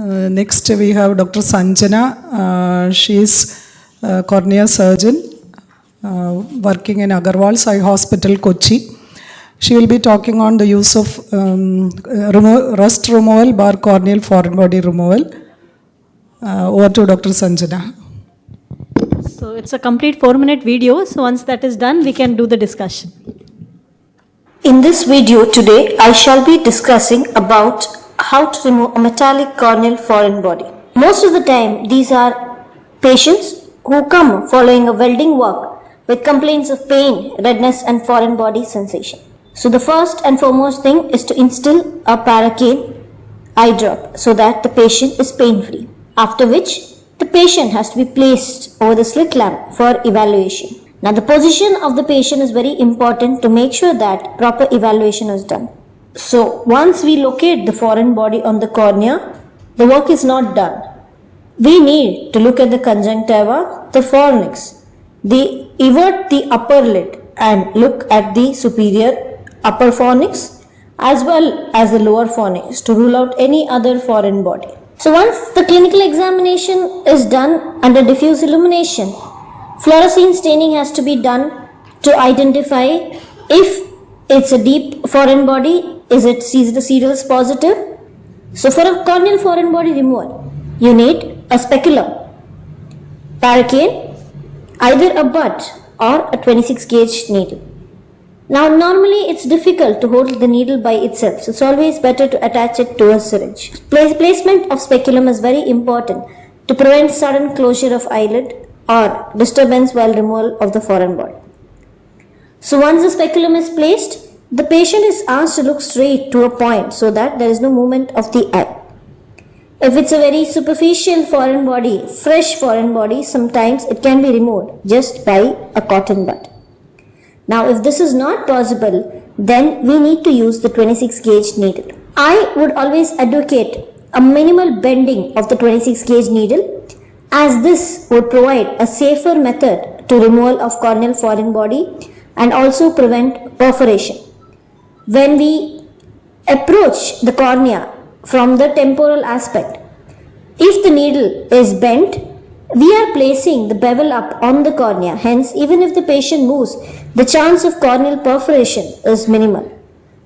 Next we have Dr. Sanjana. She is a cornea surgeon working in Agarwal's Eye Hospital, Kochi. She will be talking on the use of rust removal bar corneal foreign body removal. Over to Dr. Sanjana. So it's a complete 4-minute video. So once that is done, we can do the discussion. In this video today, I shall be discussing about how to remove a metallic corneal foreign body. Most of the time, these are patients who come following a welding work with complaints of pain, redness and foreign body sensation. So the first and foremost thing is to instill a Paracane eye drop so that the patient is pain free. After which, the patient has to be placed over the slit lamp for evaluation. Now the position of the patient is very important to make sure that proper evaluation is done. So once we locate the foreign body on the cornea, the work is not done. We need to look at the conjunctiva, the fornix, evert the upper lid and look at the superior upper fornix as well as the lower fornix to rule out any other foreign body. So once the clinical examination is done under diffuse illumination, fluorescein staining has to be done to identify if it's a deep foreign body, is it Cedars positive? So for a corneal foreign body removal, you need a speculum, Paracane, either a butt or a 26 gauge needle. Now normally it's difficult to hold the needle by itself, so it's always better to attach it to a syringe. Placement of speculum is very important to prevent sudden closure of eyelid or disturbance while removal of the foreign body. So once the speculum is placed, the patient is asked to look straight to a point so that there is no movement of the eye. If it's a very superficial foreign body, fresh foreign body, sometimes it can be removed just by a cotton bud. Now if this is not possible, then we need to use the 26 gauge needle. I would always advocate a minimal bending of the 26 gauge needle, as this would provide a safer method to removal of corneal foreign body and also prevent perforation. When we approach the cornea from the temporal aspect, if the needle is bent, we are placing the bevel up on the cornea. Hence, even if the patient moves, the chance of corneal perforation is minimal.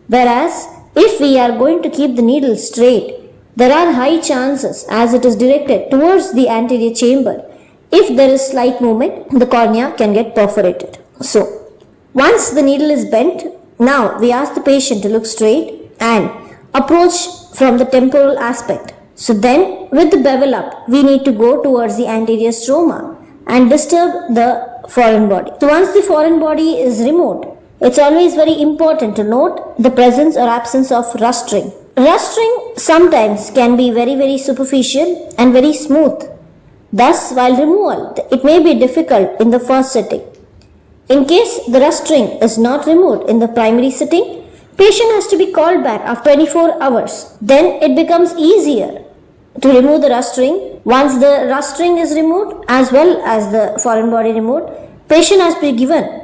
Whereas, if we are going to keep the needle straight, there are high chances, as it is directed towards the anterior chamber. If there is slight movement, the cornea can get perforated. So, once the needle is bent, now we ask the patient to look straight and approach from the temporal aspect. So then, with the bevel up, we need to go towards the anterior stroma and disturb the foreign body. So once the foreign body is removed, it's always very important to note the presence or absence of rustring. Rustring sometimes can be very superficial and very smooth. Thus, while removal, it may be difficult in the first sitting. In case the rustring is not removed in the primary sitting, patient has to be called back after 24 hours. Then it becomes easier to remove the rustring. Once the rustring is removed as well as the foreign body removed, patient has to be given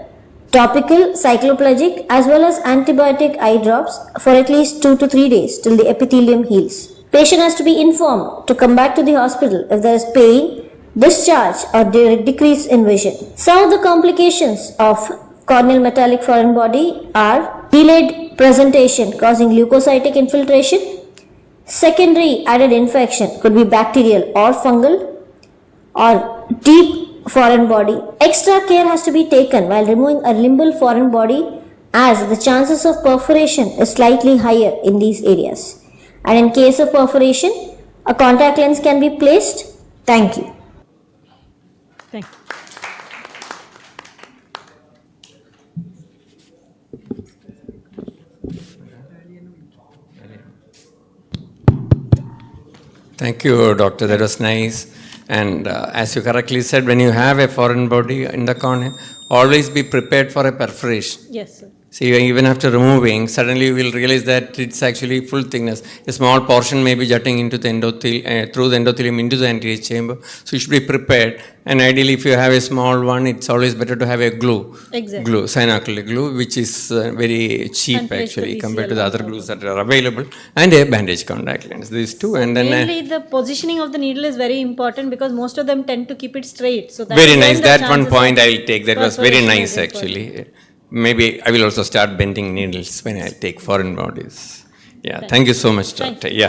topical cycloplegic as well as antibiotic eye drops for at least 2 to 3 days till the epithelium heals. Patient has to be informed to come back to the hospital if there is pain, discharge or decrease in vision. Some of the complications of corneal metallic foreign body are delayed presentation causing leukocytic infiltration, secondary added infection could be bacterial or fungal, or deep foreign body. Extra care has to be taken while removing a limbal foreign body, as the chances of perforation is slightly higher in these areas. And in case of perforation, a contact lens can be placed. Thank you. Thank you. Thank you, doctor. That was nice. And as you correctly said, when you have a foreign body in the cornea, always be prepared for a perforation. Yes, sir. See, even after removing, suddenly you will realize that it's actually full thickness. A small portion may be jutting into the through the endothelium into the anterior chamber. So you should be prepared. And ideally, if you have a small one, it's always better to have a glue. Exactly. Glue, cyanoacrylic glue, which is very cheap And place the actually compared to VCL the other also. glues that are available. And a bandage contact lens. These two, and then Mainly the positioning of the needle is very important because most of them tend to keep it straight. So that very is when nice. the That one chances point of I'll take. That was very perforation nice is important. actually. Maybe I will also start bending needles when I take foreign bodies. Yeah, thank you so much, Thank doctor. you. Yeah.